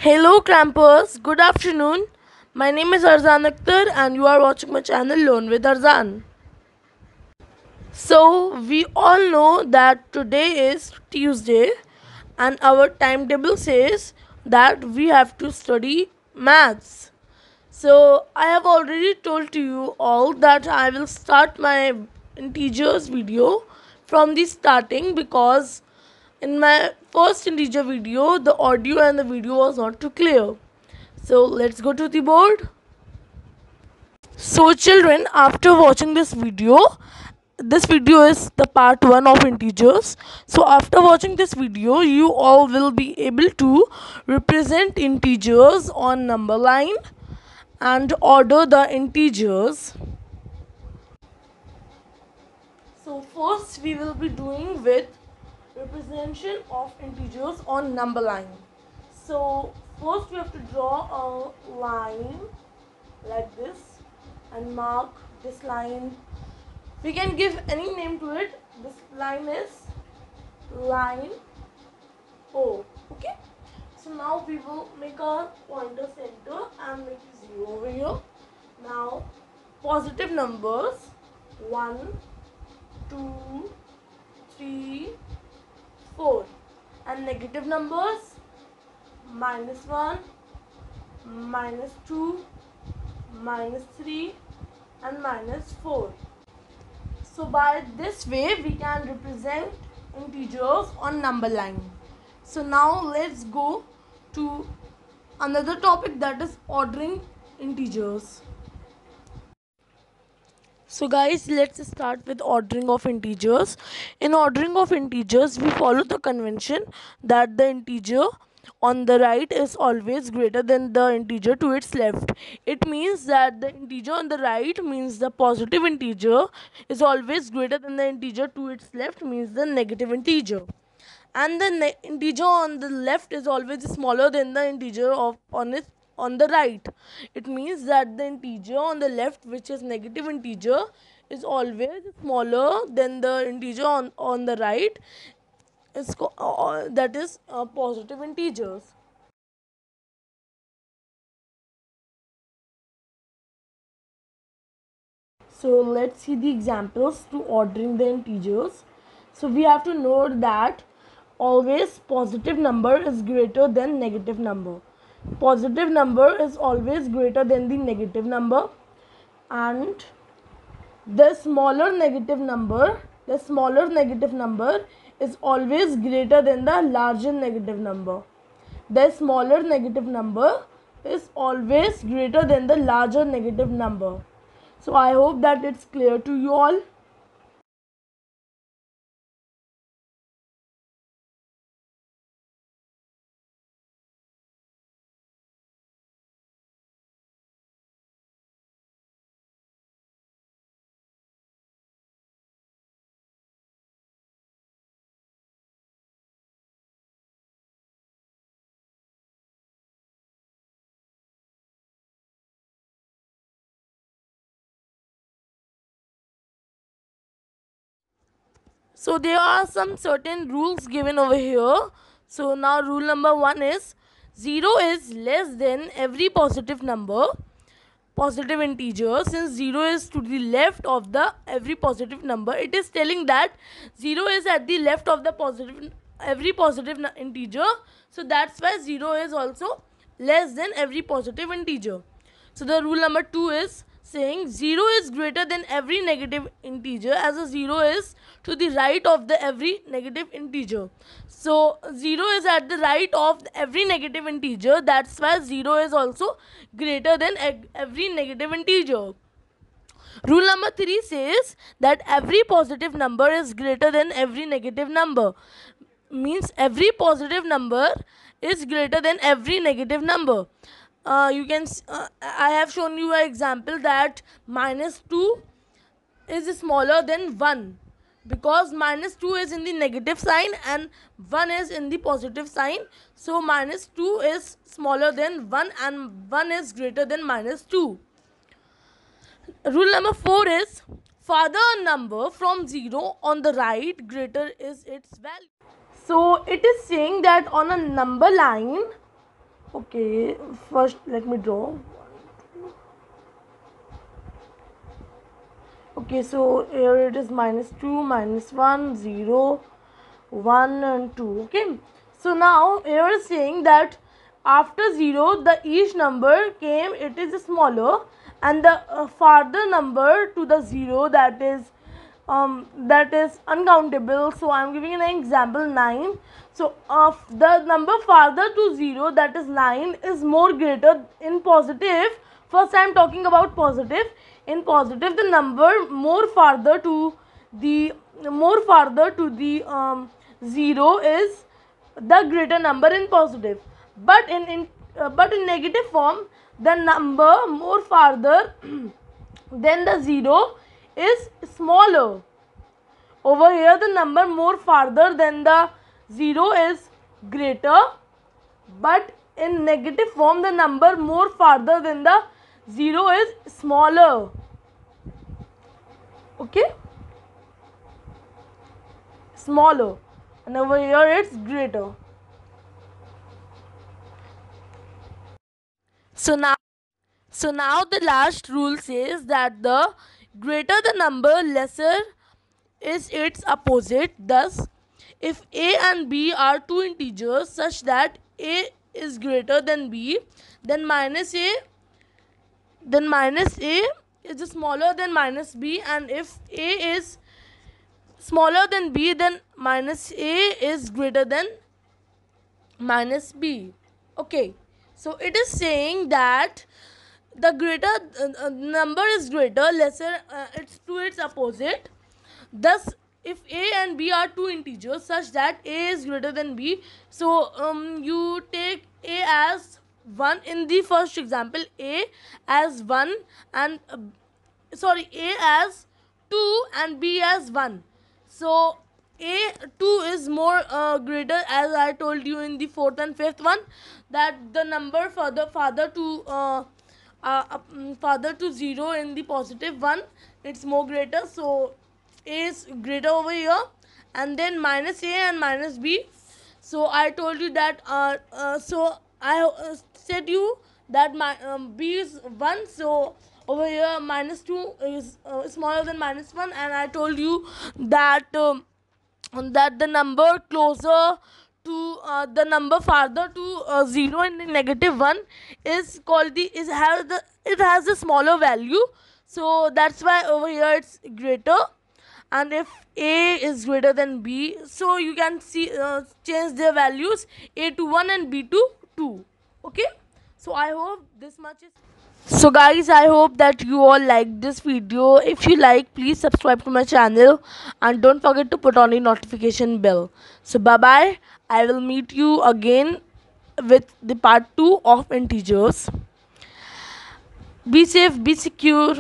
Hello campers, good afternoon. My name is Arzan Akhtar and you are watching my channel Learn with Arzan. So, we all know that today is Tuesday and our timetable says that we have to study maths. So, I have already told to you all that I will start my integers video from the starting because in my first integer video the audio and the video was not too clear. So let's go to the board. So children, after watching this video is the part 1 of integers. So after watching this video, you all will be able to represent integers on number line and order the integers. So first we will be doing with representation of integers on number line. So first we have to draw a line like this and mark this line. We can give any name to it. This line is line O. Okay. So now we will make a pointer center and make 0 over here. Now positive numbers 1, 2, 3, 4 and negative numbers -1, -2, -3 and -4. So by this way we can represent integers on number line. So now let's go to another topic, that is ordering integers. So guys, let's start with ordering of integers. In ordering of integers, we follow the convention that the integer on the right is always greater than the integer to its left. It means that the integer on the right means the positive integer is always greater than the integer to its left means the negative integer. And the integer on the left is always smaller than the integer on the right. It means that the integer on the left, which is negative integer, is always smaller than the integer on the right, that is positive integers. So let's see the examples to ordering the integers. So we have to note that always positive number is greater than negative number. Positive number is always greater than the negative number, and the smaller negative number is always greater than the larger negative number. The smaller negative number is always greater than the larger negative number. So I hope that it's clear to you all. So there are some certain rules given over here. So now rule number 1 is 0 is less than every positive integer. Since 0 is to the left of the every positive number, it is telling that 0 is at the left of the every positive integer. So that's why 0 is also less than every positive integer. So the rule number 2 is saying 0 is greater than every negative integer, as a 0 is to the right of the every negative integer. So 0 is at the right of every negative integer, that's why 0 is also greater than every negative integer. Rule number 3 says that every positive number is greater than every negative number. Means every positive number is greater than every negative number. I have shown you an example that -2 is smaller than 1, because -2 is in the negative sign and 1 is in the positive sign. So -2 is smaller than 1 and 1 is greater than -2. Rule number 4 is further a number from 0 on the right, greater is its value. So it is saying that on a number line, Okay, first let me draw. Okay, so here it is -2, -1, 0, 1 and 2. Okay, so now here is saying that after 0 the each number came, it is smaller, and the farther number to the 0, that is uncountable. So I'm giving an example, 9. So the number farther to 0, that is 9, is more greater in positive. First I'm talking about positive. In positive, the number more farther to the 0 is the greater number in positive. But in negative form, the number more farther than the 0 is smaller. Over here the number more farther than the 0 is greater, but in negative form the number more farther than the 0 is smaller. Okay, smaller, and over here it's greater. So now the last rule says that the greater the number, lesser is its opposite. Thus, if a and b are two integers such that a is greater than b, then minus a is smaller than minus b, and if a is smaller than b, then minus a is greater than minus b. Okay, so it is saying that the greater number is greater, lesser it's to its opposite. Thus, if a and b are two integers such that a is greater than b, so you take a as 1 in the first example, a as 1 and a as 2 and b as 1. So a 2 is more greater, as I told you in the fourth and fifth one, that the number farther to 0 in the positive one, it's more greater. So a is greater over here, and then minus a and minus b. So I told you that so I said you that my b is 1. So over here -2 is smaller than -1, and I told you that that the number closer to the number farther to 0 in the negative one is called it has a smaller value. So that's why over here it's greater. And if a is greater than b, so you can see change their values, a to 1 and b to 2. Okay, so I hope this much is. So guys, I hope that you all like this video. If you like, please subscribe to my channel and don't forget to put on the notification bell. So bye bye, I will meet you again with the part 2 of integers. Be safe, be secure.